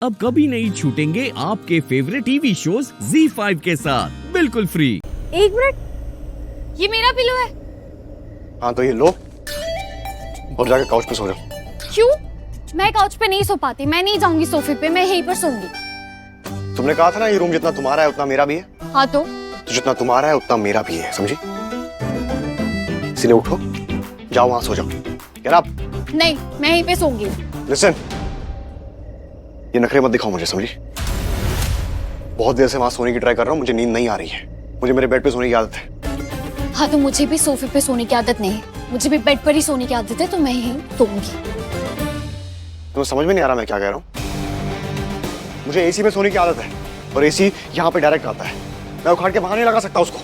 अब कभी नहीं छूटेंगे आपके फेवरेट टीवी शोज ZEE5 के साथ बिल्कुल फ्री। एक मिनट, ये मेरा पिलो है। हाँ तो ये लो और जाके काउच पे सो जाओ। क्यों? मैं काउच पे नहीं सो पाती, मैं नहीं जाऊंगी सोफे पे, मैं यहीं पर सोऊंगी। तुमने कहा था ना ये रूम जितना तुम्हारा है उतना मेरा भी है। हाँ तो जितना तुम्हारा है उतना मेरा भी है, समझी? इसलिए उठो, जाओ वहां सो जाओ। Get up। नहीं, मैं यहीं पे सोऊंगी। Listen, ये नखरे मत दिखाओ मुझे, समझी? बहुत देर से वहां सोने की ट्राई कर रहा हूँ, मुझे नींद नहीं आ रही है। मुझे मेरे बेड पे सोने की आदत है। हाँ तो मुझे भी सोफे पे सोने की आदत नहीं है, मुझे भी बेड पर ही सोने की आदत है, तो मैं यहीं सोऊंगी। तुम्हें समझ में नहीं आ रहा मैं क्या कह रहा हूँ? मुझे एसी में सोने की आदत है और एसी यहाँ पे डायरेक्ट आता है, मैं उखाड़ के बाहर नहीं लगा सकता उसको।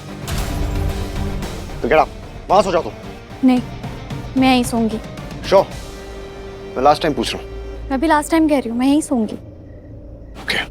तो गेट अप, वहां सो जाओ तुम। नहीं, मैं यहीं सोऊंगी। श्योर? मैं लास्ट टाइम पूछ रहा हूँ। मैं भी लास्ट टाइम कह रही हूँ, मैं यहीं सोऊंगी। ओके।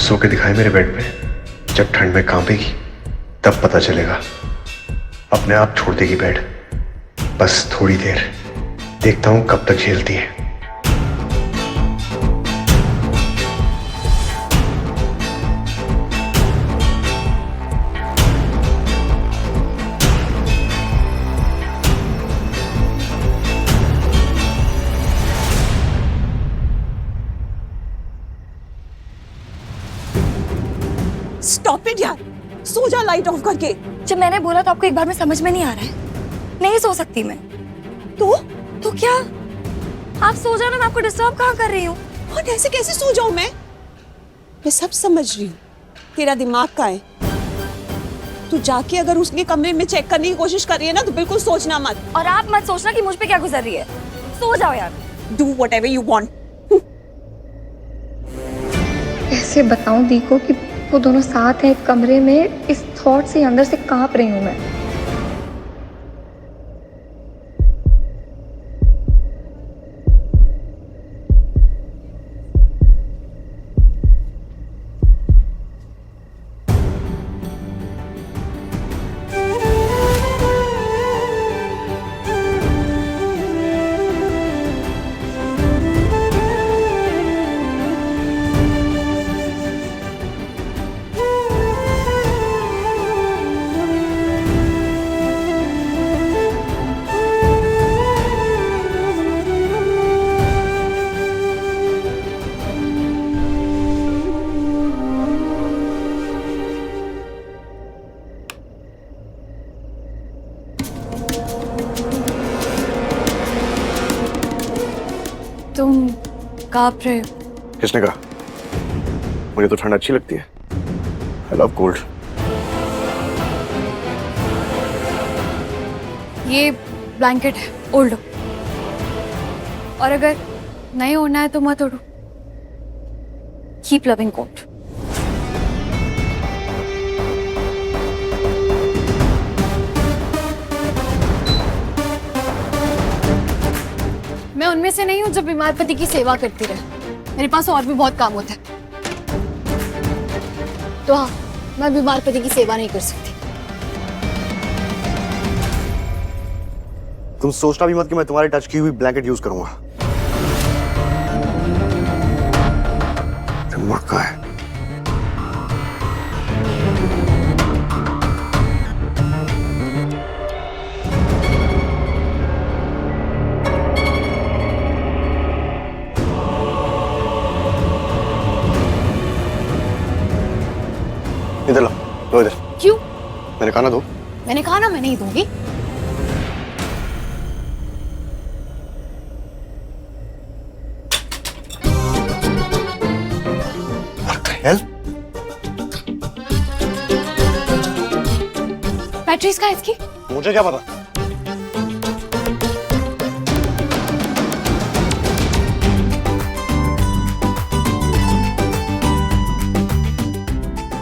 सो के दिखाए मेरे बेड पे, जब ठंड में कांपेगी तब पता चलेगा। अपने आप छोड़ देगी बेड, बस थोड़ी देर, देखता हूं कब तक झेलती है। स्टॉप इट यार, सो जा लाइट ऑफ करके। जब मैंने बोला तो आपको एक बार में समझ में नहीं आ रहा है? नहीं सो सकती मैं। तो क्या? आप सो जाओ ना, मैं आपको डिस्टर्ब कहाँ कर रही हूँ? और ऐसे कैसे सो जाऊं मैं सब समझ रही हूँ, तेरा दिमाग का है। तू जाके अगर उसके कमरे में चेक करने की कोशिश कर रही है ना तो बिल्कुल सोचना मत। और आप मत सोचना कि मुझ पे क्या गुजर रही है। सो जाओ यार। Do whatever you want. कैसे बताऊं दी को कि वो दोनों साथ हैं एक कमरे में, इस थॉट से अंदर से कांप रही हूं मैं। तुम कांप रहे हो? किसने कहा? मुझे तो ठंड अच्छी लगती है। I love cold. ये ब्लैंकेट है, ओढ़ लो। और अगर नहीं ओढ़ना है तो मत ओढ़ो। Keep loving coat. मैं उनमें से नहीं हूं जो बीमार पति की सेवा करती रहे। मेरे पास और भी बहुत काम होता है। तो हाँ, मैं बीमार पति की सेवा नहीं कर सकती। तुम सोचना भी मत कि मैं तुम्हारे टच की हुई ब्लैंकेट यूज करूंगा। दिमाग का है। इधर लो, लो इधर। क्यों? मैंने कहा ना दो। मैंने कहा ना मैं नहीं दूंगी। बैटरी इसका है इसकी? मुझे क्या पता।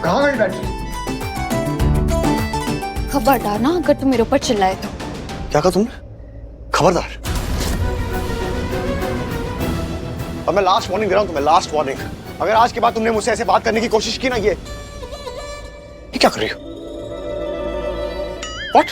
कहाँ गई बैटरी? खबरदार ना अगर तुम मेरे ऊपर चिल्लाए तो। क्या कहा तुमने? खबरदार। अब मैं लास्ट वार्निंग दे रहा हूं तुम्हें, लास्ट वार्निंग। अगर आज के बाद तुमने मुझसे ऐसे बात करने की कोशिश की ना, ये क्या कर रही हो? What?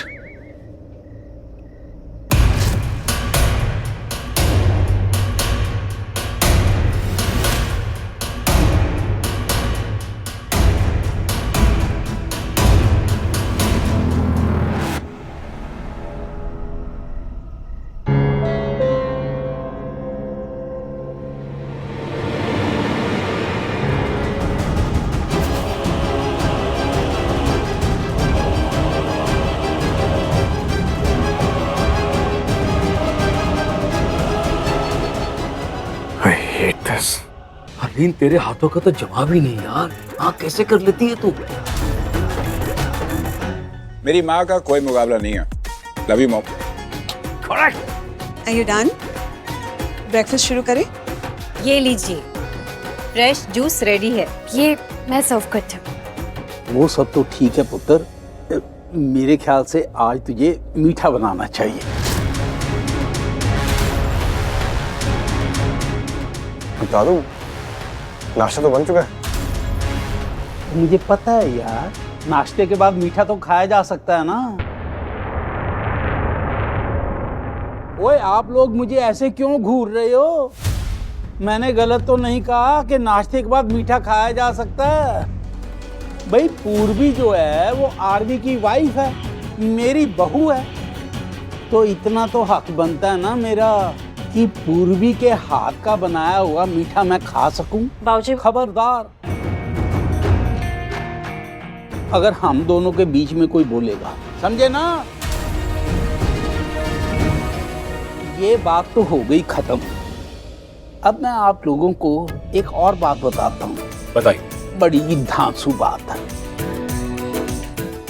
I hate this. Aleen तेरे हाथों का तो जवाब ही नहीं यार। हाँ कैसे कर लेती है तू? मेरी माँ का कोई मुकाबला नहीं है। Love you mom. Correct. Are you done? Breakfast शुरू करें? ये लीजिए, फ्रेश जूस रेडी है। ये मैं सर्व करती हूँ। वो सब तो ठीक है पुत्र, मेरे ख्याल से आज तुझे मीठा बनाना चाहिए। दादू, नाश्ता तो बन चुका है। मुझे पता है यार, नाश्ते के बाद मीठा तो खाया जा सकता है ना। ओए आप लोग मुझे ऐसे क्यों घूर रहे हो? मैंने गलत तो नहीं कहा कि नाश्ते के बाद मीठा खाया जा सकता है। भाई पूर्वी जो है वो आरवी की वाइफ है, मेरी बहू है, तो इतना तो हक बनता है ना मेरा कि पूर्वी के हाथ का बनाया हुआ मीठा मैं खा सकूं। बाबूजी खबरदार, अगर हम दोनों के बीच में कोई बोलेगा, समझे ना? ये बात तो हो गई खत्म। अब मैं आप लोगों को एक और बात बताता हूँ। बताइए। बड़ी धांसू बात है।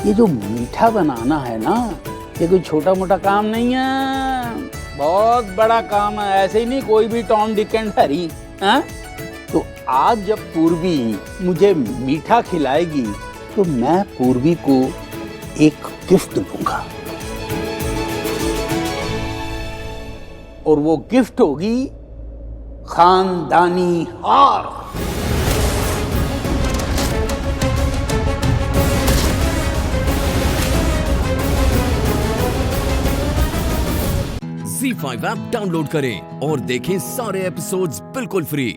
ये जो मीठा बनाना है ना, ये कोई छोटा मोटा काम नहीं है, बहुत बड़ा काम है। ऐसे ही नहीं कोई भी टॉम डिक एंड हैरी। तो आज जब पूर्वी मुझे मीठा खिलाएगी तो मैं पूर्वी को एक गिफ्ट दूंगा, और वो गिफ्ट होगी खानदानी हार। Z5 ऐप डाउनलोड करें और देखें सारे एपिसोड्स बिल्कुल फ्री।